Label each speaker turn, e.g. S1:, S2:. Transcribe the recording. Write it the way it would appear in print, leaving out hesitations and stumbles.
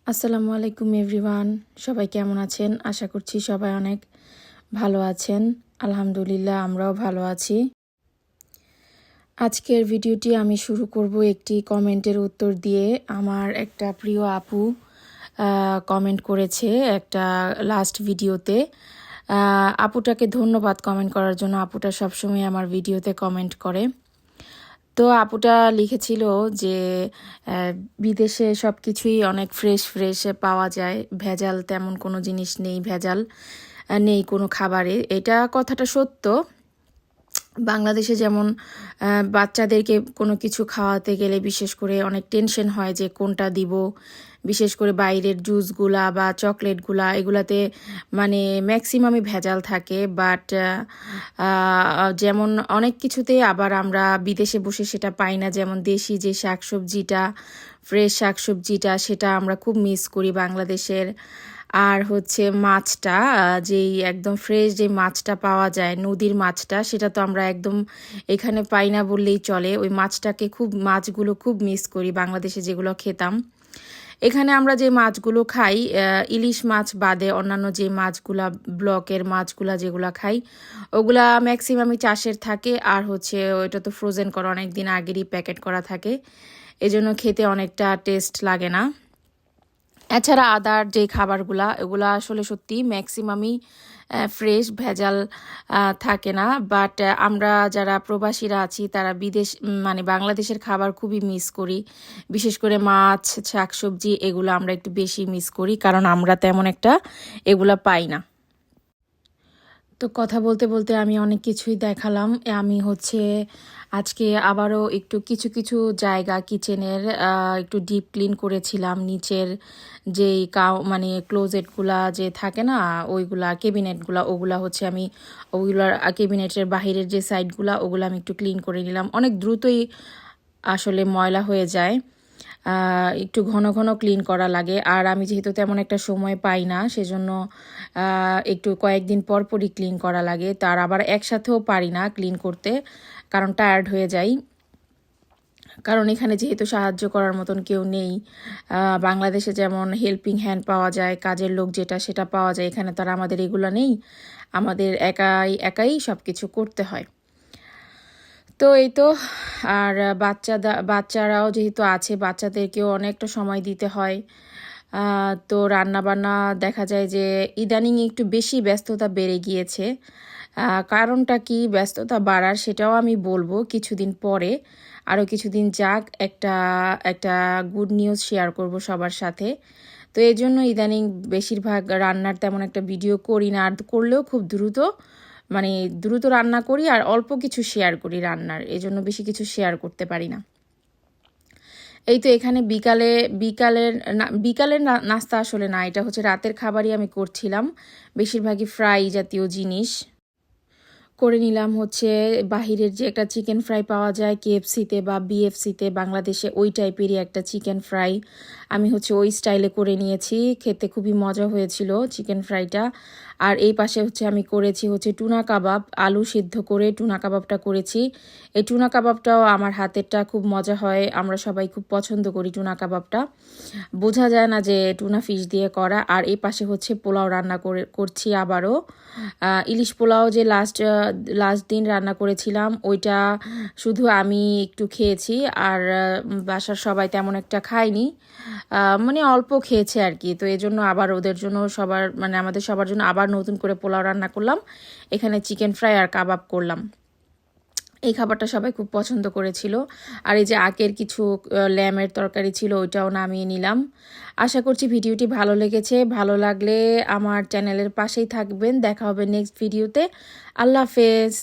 S1: আসসালামু আলাইকুম এভরিওয়ান, সবাই কেমন আছেন? আশা করছি সবাই অনেক ভালো আছেন। আলহামদুলিল্লাহ আমরাও ভালো আছি। আজকের ভিডিওটি আমি শুরু করব একটি কমেন্টের উত্তর দিয়ে। আমার একটা প্রিয় আপু কমেন্ট করেছে একটা লাস্ট ভিডিওতে। আপুটাকে ধন্যবাদ কমেন্ট করার জন্য। আপুটা সবসময় আমার ভিডিওতে কমেন্ট করে। তো আপুটা লিখেছিল যে বিদেশে সব কিছুই অনেক ফ্রেশ ফ্রেশ পাওয়া যায়, ভেজাল তেমন কোনো জিনিস নেই, ভেজাল নেই কোনো খাবারে। এটা কথাটা সত্য। বাংলাদেশে যেমন বাচ্চাদেরকে কোনো কিছু খাওয়াতে গেলে বিশেষ করে অনেক টেনশন হয় যে কোনটা দিব। বিশেষ করে বাইরের জুসগুলা বা চকলেটগুলা এগুলাতে মানে ম্যাক্সিমামই ভেজাল থাকে। বাট যেমন অনেক কিছুতে আবার আমরা বিদেশে বসে সেটা পাই না। যেমন দেশি যে শাকসবজিটা, ফ্রেশ শাকসবজিটা, সেটা আমরা খুব মিস করি বাংলাদেশের। আর হচ্ছে মাছটা, যেই একদম ফ্রেশ যে মাছটা পাওয়া যায়, নদীর মাছটা, সেটা তো আমরা একদম এখানে পাই না বললেই চলে। ওই মাছটাকে মাছগুলো খুব মিস করি বাংলাদেশে যেগুলো খেতাম। এখানে আমরা যে মাছগুলো খাই, ইলিশ মাছ বাদে অন্যান্য যে মাছগুলা, ব্লকের মাছগুলা যেগুলা খাই, ওগুলা ম্যাক্সিমামই চাষের থাকে। আর হচ্ছে ওইটা তো ফ্রোজেন করা, অনেক দিন আগেরই প্যাকেট করা থাকে, এজন্য খেতে অনেকটা টেস্ট লাগে না। এছাড়া আদার যে খাবারগুলা, ওগুলা আসলে সত্যি ম্যাক্সিমামই ফ্রেশ, ভেজাল থাকে না। বাট আমরা যারা প্রবাসীরা আছি তারা মানে বাংলাদেশের খাবার খুবই মিস করি। বিশেষ করে মাছ, শাকসবজি এগুলো আমরা একটু বেশি মিস করি, কারণ আমরা তেমন একটা এগুলা পাই না। তো কথা বলতে বলতে আমি অনেক কিছুই দেখালাম। আমি হচ্ছে আজকে আবারও একটু কিছু কিছু জায়গা কিচেনের একটু ডিপ ক্লিন করেছিলাম। নিচের যেই মানে ক্লোজেটগুলা যে থাকে না, ওইগুলা কেবিনেটগুলা, ওগুলা হচ্ছে আমি ওইগুলার কেবিনেটের বাহিরের যে সাইডগুলা, ওগুলো আমি একটু ক্লিন করে নিলাম। অনেক দ্রুতই আসলে ময়লা হয়ে যায়, একটু ঘন ঘন ক্লিন করা লাগে। আর আমি যেহেতু তেমন একটা সময় পাই না, সেজন্য একটু কয়েকদিন পর পরই ক্লিন করা লাগে। তার আবার একসাথেও পারি না ক্লিন করতে, কারণ টায়ার্ড হয়ে যাই। কারণ এখানে যেহেতু সাহায্য করার মতন কেউ নেই। বাংলাদেশে যেমন হেল্পিং হ্যান্ড পাওয়া যায়, কাজের লোক যেটা সেটা পাওয়া যায়, এখানে তো আর আমাদের এগুলো নেই। আমাদের একাই একাই সব কিছু করতে হয়। তো এই তো। আর বাচ্চারাও যেহেতু আছে, বাচ্চাদেরকেও অনেকটা সময় দিতে হয়। তো রান্নাবান্না দেখা যায় যে ইদানিং একটু বেশি ব্যস্ততা বেড়ে গিয়েছে। কারণটা কি ব্যস্ততা বাড়ার, সেটাও আমি বলবো কিছুদিন পরে। আরও কিছুদিন যাক, একটা একটা গুড নিউজ শেয়ার করব সবার সাথে। তো এই জন্য ইদানিং বেশিরভাগ রান্নার তেমন একটা ভিডিও করি না, আর করলেও খুব মানে দ্রুত রান্না করি আর অল্প কিছু শেয়ার করি রান্নার, এই জন্য বেশি কিছু শেয়ার করতে পারি না। এই তো এখানে বিকালের নাস্তা আসলে না, এটা হচ্ছে রাতের খাবারই আমি করছিলাম। বেশিরভাগই ফ্রাই জাতীয় জিনিস করে নিলাম। হচ্ছে বাহিরের যে একটা চিকেন ফ্রাই পাওয়া যায় কেএফসিতে বা বিএফসিতে, বাংলাদেশে ওই টাইপেরই একটা চিকেন ফ্রাই আমি হচ্ছে ওই স্টাইলে করে নিয়েছি। খেতে খুবই মজা হয়েছিল চিকেন ফ্রাইটা। আর এই পাশে হচ্ছে আমি করেছি হচ্ছে টুনা কাবাব, আলু সিদ্ধ করে টুনা কাবাবটা করেছি। এই টুনা কাবাবটাও আমার হাতেরটা খুব মজা হয়, আমরা সবাই খুব পছন্দ করি টুনা কাবাবটা। বোঝা যায় না যে টুনা ফিশ দিয়ে করা। আর এই পাশে হচ্ছে পোলাও রান্না করছি আবারও। ইলিশ পোলাও যে লাস্ট দিন রান্না করেছিলাম, ওইটা শুধু আমি একটু খেয়েছি, আর বাসার সবাই তেমন একটা খায়নি, মানে অল্প খেয়েছে আর কি। তো এই জন্য আবার ওদের জন্য মানে আমাদের সবার জন্য আবার নতুন করে পোলাও রান্না করলাম। এখানে চিকেন ফ্রাই আর কাবাব করলাম। এই খাবারটা সবাই খুব পছন্দ করেছিল। আর এই যে আখের কিছু ল্যামের তরকারি ছিল, ওইটাও নামিয়ে নিলাম। আশা করছি ভিডিওটি ভালো লেগেছে। ভালো লাগলে আমার চ্যানেলের পাশেই থাকবেন। দেখা হবে নেক্সট ভিডিওতে। আল্লাহ হাফেজ।